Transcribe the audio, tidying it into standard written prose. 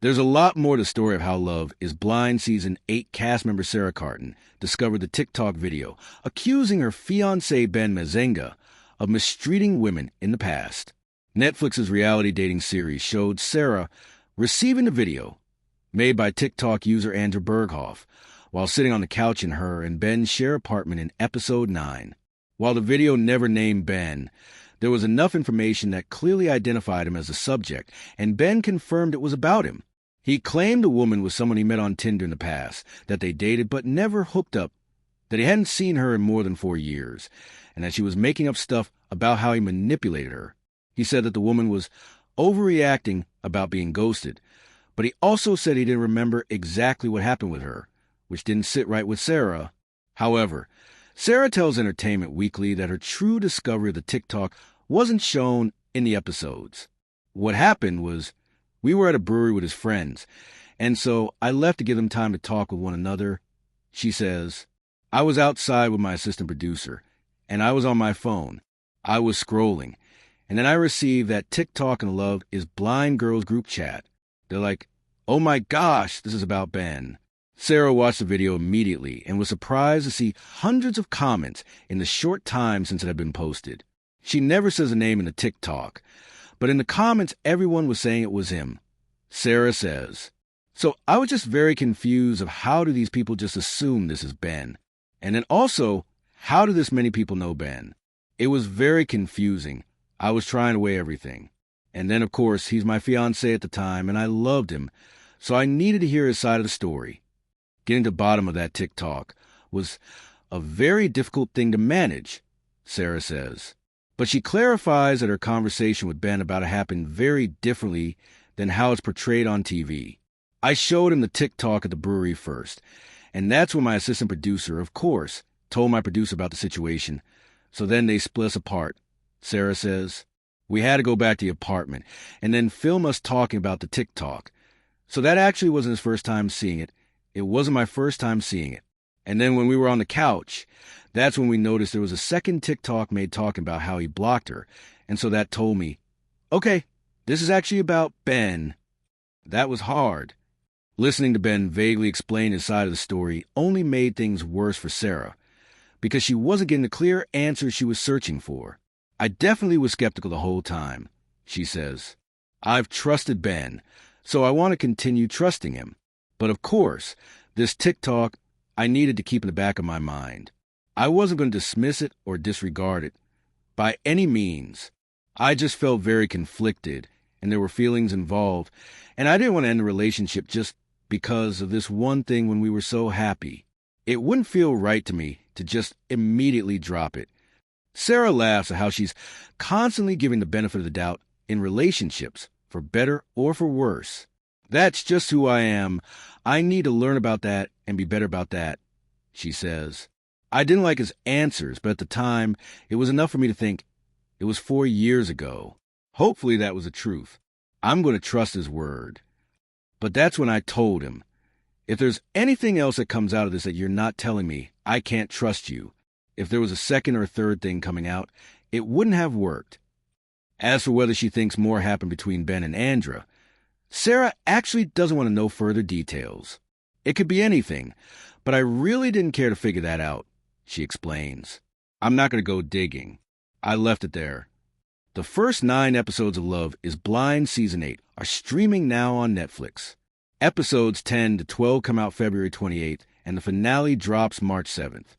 There's a lot more to the story of how Love is Blind Season 8 cast member Sara discovered the TikTok video accusing her fiancé Ben Mazenga of mistreating women in the past. Netflix's reality dating series showed Sara receiving the video, made by TikTok user Andrew Berghoff, while sitting on the couch in her and Ben's share apartment in episode 9. While the video never named Ben, there was enough information that clearly identified him as the subject, and Ben confirmed it was about him. He claimed the woman was someone he met on Tinder in the past, that they dated but never hooked up, that he hadn't seen her in more than 4 years, and that she was making up stuff about how he manipulated her. He said that the woman was overreacting about being ghosted, but he also said he didn't remember exactly what happened with her, which didn't sit right with Sara. However, Sara tells Entertainment Weekly that her true discovery of the TikTok wasn't shown in the episodes. What happened was, we were at a brewery with his friends, and so I left to give them time to talk with one another. She says, I was outside with my assistant producer, and I was on my phone. I was scrolling, and then I received that TikTok and Love is Blind Girls group chat. They're like, oh my gosh, this is about Ben. Sara watched the video immediately and was surprised to see hundreds of comments in the short time since it had been posted. She never says a name in the TikTok, but in the comments, everyone was saying it was him. Sara says, so I was just very confused of how do these people just assume this is Ben? And then also, how do this many people know Ben? It was very confusing. I was trying to weigh everything. And then, of course, he's my fiancé at the time, and I loved him, so I needed to hear his side of the story. Getting to the bottom of that TikTok was a very difficult thing to manage, Sara says. But she clarifies that her conversation with Ben about it happened very differently than how it's portrayed on TV. I showed him the TikTok at the brewery first, and that's when my assistant producer, of course, told my producer about the situation. So then they split us apart, Sara says. We had to go back to the apartment and then film us talking about the TikTok. So that actually wasn't his first time seeing it. It wasn't my first time seeing it. And then when we were on the couch, that's when we noticed there was a second TikTok made talking about how he blocked her. And so that told me, okay, this is actually about Ben. That was hard. Listening to Ben vaguely explain his side of the story only made things worse for Sara, because she wasn't getting the clear answer she was searching for. I definitely was skeptical the whole time, she says. I've trusted Ben, so I want to continue trusting him. But of course, this TikTok, I needed to keep in the back of my mind. I wasn't going to dismiss it or disregard it by any means. I just felt very conflicted, and there were feelings involved, and I didn't want to end the relationship just because of this one thing when we were so happy. It wouldn't feel right to me to just immediately drop it. Sara laughs at how she's constantly giving the benefit of the doubt in relationships, for better or for worse. That's just who I am. I need to learn about that and be better about that, she says. I didn't like his answers, but at the time, it was enough for me to think, it was 4 years ago. Hopefully that was the truth. I'm going to trust his word. But that's when I told him, if there's anything else that comes out of this that you're not telling me, I can't trust you. If there was a second or third thing coming out, it wouldn't have worked. As for whether she thinks more happened between Ben and Andra, Sara actually doesn't want to know further details. It could be anything, but I really didn't care to figure that out, she explains. I'm not going to go digging. I left it there. The first 9 episodes of Love is Blind Season 8 are streaming now on Netflix. Episodes 10 to 12 come out February 28th, and the finale drops March 7th.